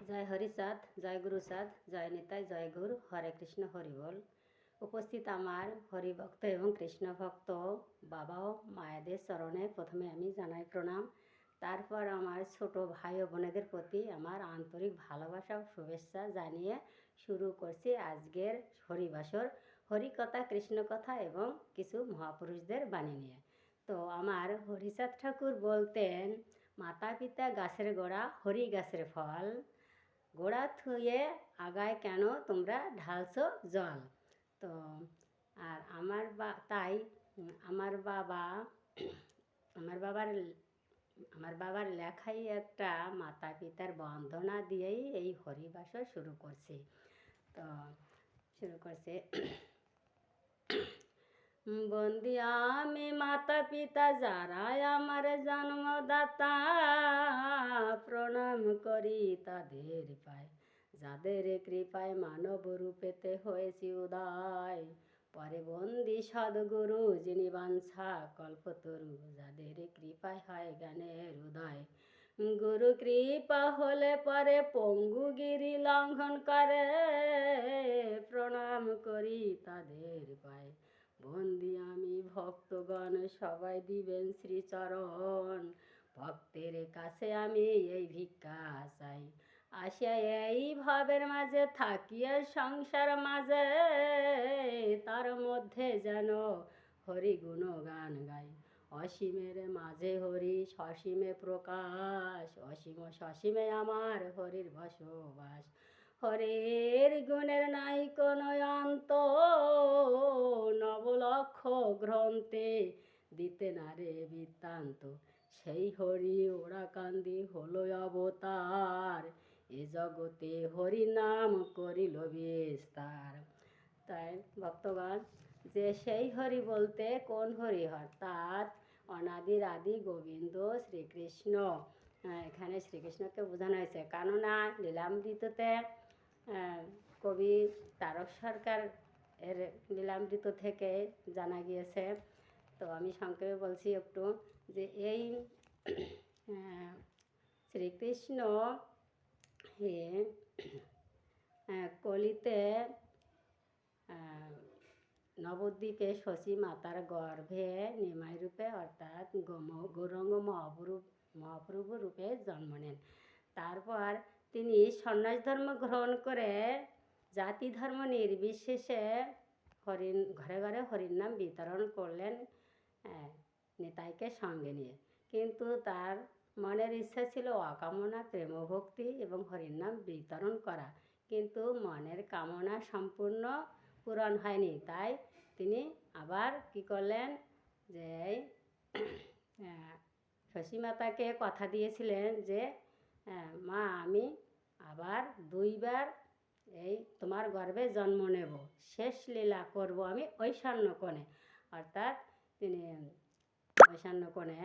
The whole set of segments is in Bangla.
জয় হরিচাঁদ, জয় গুরুচাঁদ, জয় নিতাই, জয় গুরু, হরে কৃষ্ণ, হরি বল। উপস্থিত আমার হরিভক্ত এবং কৃষ্ণ ভক্ত বাবা ও মায়েদের চরণে প্রথমে আমি জানাই প্রণাম। তারপর আমার ছোট ভাই ও বোনেদের প্রতি আমার আন্তরিক ভালোবাসা ও শুভেচ্ছা জানিয়ে শুরু করছি আজকের হরিবাসর, হরিকথা, কৃষ্ণকথা এবং কিছু মহাপুরুষদের বাণী নিয়ে। তো আমার হরিচাঁদ ঠাকুর বলতেন, মাতা পিতা গাছের গোড়া, হরি গাছের ফল, গোড়া থুয়ে আগায় কেন তোমরা ঢালছো জল। তো আর তাই আমার বাবা আমার বাবার আমার বাবার লেখাই একটা মাতা পিতার বন্দনা দিয়েই এই হরিবাসর শুরু করছে। বন্দি আমি মাতা পিতা যারা আমার জন্মদাতা, প্রণাম করি তাদের পায়, যাদের কৃপায় মানব রূপেতে হয়েছি উদয়। পরে বন্দি সদ্গুরু যিনি বাঞ্ছা কল্পতরু, যাদের কৃপায় হয় জ্ঞানের উদয়। গুরু কৃপা হলে পরে পঙ্গুগিরি লঙ্ঘন করে, প্রণাম করি তাদের পায়। বন্দি আমি ভক্তগণ সবাই দিবেন শ্রীচরণ, ভক্তের কাছে আমি এই ভিক্ষা চাই। আসিয়া এই ভাবের মাঝে থাকিয়া সংসার মাঝে, তার মধ্যে যেন হরি গুণগান গাই। অসীমের মাঝে হরি সসীমে প্রকাশ, অসীম সসীমে আমার হরির বসবাস। হরির গুণের নাই কোনো অন্ত, নবলক্ষ গ্রন্থে দিতে না রে বৃত্তান্ত। সেই হরি ওরাকান্দি হলো অবতার, এ জগতে হরি নাম করিল বিস্তার। তাই ভক্তগণ, যে সেই হরি বলতে কোন হরি? অর্থাৎ অনাদির আদি গোবিন্দ শ্রীকৃষ্ণ। এখানে শ্রীকৃষ্ণকে বোঝানো হয়েছে, কেননা লীলামৃততে কবি তারক সরকার এর লীলামৃত থেকে জানা গিয়েছে। তো আমি সংক্ষেপে বলছি একটু, যে এই শ্রীকৃষ্ণ কলিতে নবদ্বীপে শশী মাতার গর্ভে নিমাই রূপে অর্থাৎ গৌরাঙ্গ মহাপ্রভু রূপে জন্ম নেন। তারপর তিনি সন্ন্যাস ধর্ম গ্রহণ করে জাতি ধর্ম নির্বিশেষে ঘরে ঘরে হরির নাম বিতরণ করলেন নিতাইকে সঙ্গে নিয়ে। কিন্তু তার মনের ইচ্ছা ছিল অকামনা প্রেমভক্তি এবং হরির নাম বিতরণ করা, কিন্তু মনের কামনা সম্পূর্ণ পূরণ হয়নি। তাই তিনি আবার কি করলেন, যে শশী মাতাকে কথা দিয়েছিলেন যে, মা আমি আবার 2 বার এই তোমার গর্ভে জন্ম নেব, শেষ লীলা করব আমি ঐশান্যকোণে, অর্থাৎ তিনি ঐশান্যকোণে।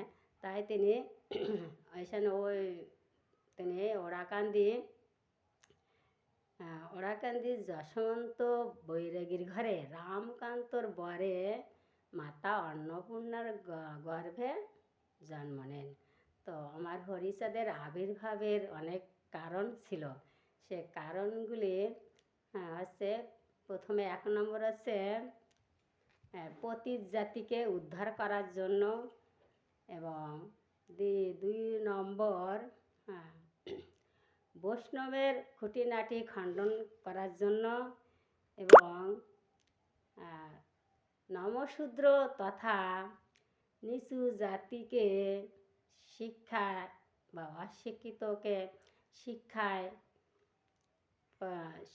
তাই তিনি তিনি ওরাকান্দি যশবন্ত বৈরাগীর ঘরে রামকান্তর বরে মাতা অন্নপূর্ণার গর্ভে জন্ম নেন। তো আমার হরিচাঁদের আবির্ভাবের অনেক কারণ ছিল। সে কারণগুলি হচ্ছে, প্রথমে 1 নম্বর হচ্ছে পতিত জাতিকে উদ্ধার করার জন্য, এবং 2 নম্বর বৈষ্ণবের খুঁটিনাটি খণ্ডন করার জন্য, এবং নমশূদ্র তথা নিচু জাতিকে শিক্ষা বা অশিক্ষিতকে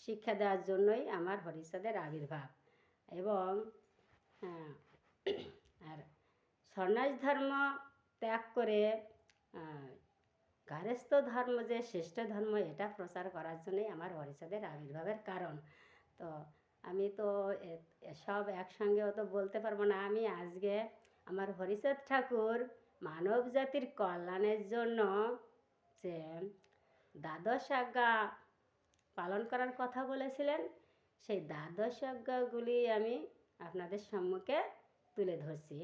শিক্ষা দেওয়ার জন্যই আমার হরিচাঁদের আবির্ভাব। এবং আর সন্ন্যাস ধর্ম ত্যাগ করে গার্হস্থ্য ধর্ম যে শ্রেষ্ঠ ধর্ম, এটা প্রচার করার জন্যই আমার হরিচাঁদের আবির্ভাবের কারণ। তো আমি তো সব একসঙ্গে অত বলতে পারবো না। আমি আজকে আমার হরিচাঁদ ঠাকুর মানব জাতির কল্যাণের জন্য যে 12 আজ্ঞা পালন করার কথা বলেছিলেন, সেই 12 আজ্ঞাগুলি আমি আপনাদের সম্মুখে তুলে ধরছি।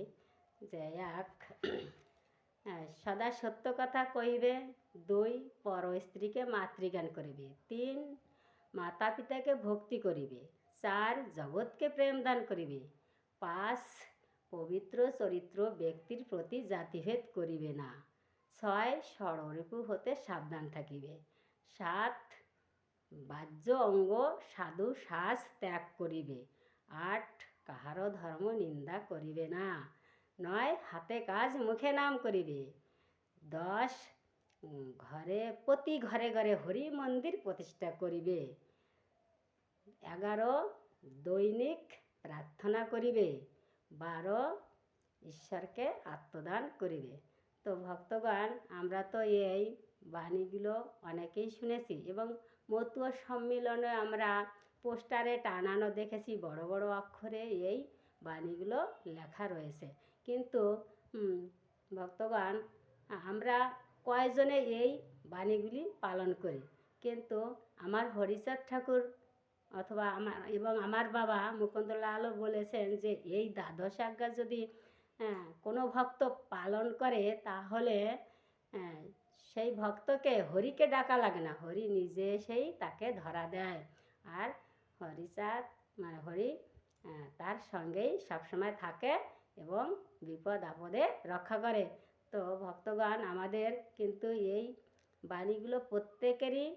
যে 1, সদা সত্য কথা কইবে, 2 পর স্ত্রীকে মাতৃজ্ঞান করিবে। 3 মাতা পিতাকে ভক্তি করিবে। 4 জগৎকে প্রেম দান করিবে। 5 পবিত্র চরিত্র ব্যক্তির প্রতি জাতিভেদ করিবে না। 6 ষড়রিপু হতে সাবধান থাকিবে। 7 বাহ্য অঙ্গ সাধু শ্বাস ত্যাগ করিবে। 8 কাহারও ধর্ম নিন্দা করিবে না। 9 হাতে কাজ মুখে নাম করিবে। 10 প্রতি ঘরে ঘরে হরি মন্দির প্রতিষ্ঠা করিবে। 11 দৈনিক প্রার্থনা করিবে। 12 ঈশ্বরকে আত্মদান করিবে। তো ভক্তগণ, আমরা তো এই বাণীগুলো অনেকেই শুনেছি এবং মতুয়া সম্মিলনে আমরা পোস্টারে টানানো দেখেছি, বড় বড় অক্ষরে এই বাণীগুলো লেখা রয়েছে। কিন্তু ভক্তগণ, আমরা কয়জনে এই বাণীগুলি পালন করি? কিন্তু আমার হরিচাঁদ ঠাকুর অথবা আমার বাবা মুকুন্দলালও বলেছেন যে এই দ্বাদশ আজ্ঞা যদি কোনো ভক্ত পালন করে তাহলে সেই ভক্তকে হরিকে ডাকা লাগে না, হরি নিজে এসেই তাকে ধরা দেয়। আর হরিচাঁদ হরি তার সঙ্গেই সবসময় থাকে এবং বিপদ আপদে রক্ষা করে। তো ভক্তগণ, আমাদের কিন্তু এই বাণীগুলো প্রত্যেকেরই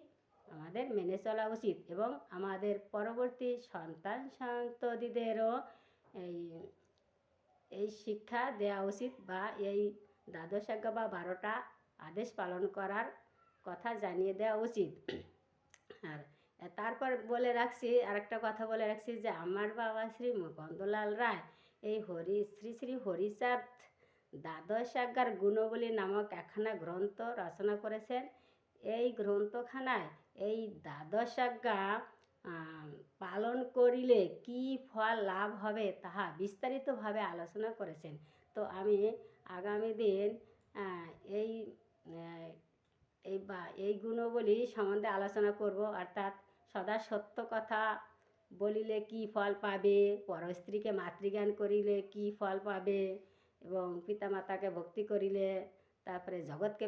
আমাদের মেনে চলা উচিত এবং আমাদের পরবর্তী সন্তান সন্ততিদেরও এই শিক্ষা দেওয়া উচিত বা এই দ্বাদশ আজ্ঞা বা 12টা আদেশ পালন করার কথা জানিয়ে দেওয়া উচিত। আর তারপর বলে রাখছি, আরেকটা কথা বলে রাখছি যে আমার বাবা শ্রী মুকুন্দলাল রায় এই শ্রী শ্রী হরিচাঁদ দ্বাদশ আজ্ঞার গুণবলী নামক একখানা গ্রন্থ রচনা করেছেন। এই গ্রন্থখানায় এই দ্বাদশ আজ্ঞা পালন করিলে কি ফল লাভ হবে তাহা বিস্তারিতভাবে আলোচনা করেছেন। তো আমি আগামী দিন এই গুণবলী সম্বন্ধে আলোচনা করব। অর্থাৎ সদা সত্য কথা বলিলে কি ফল পাবে, পর স্ত্রীকে মাতৃজ্ঞান করিলে কি ফল পাবে এবং পিতামাতাকে ভক্তি করিলে, তারপরে জগৎকে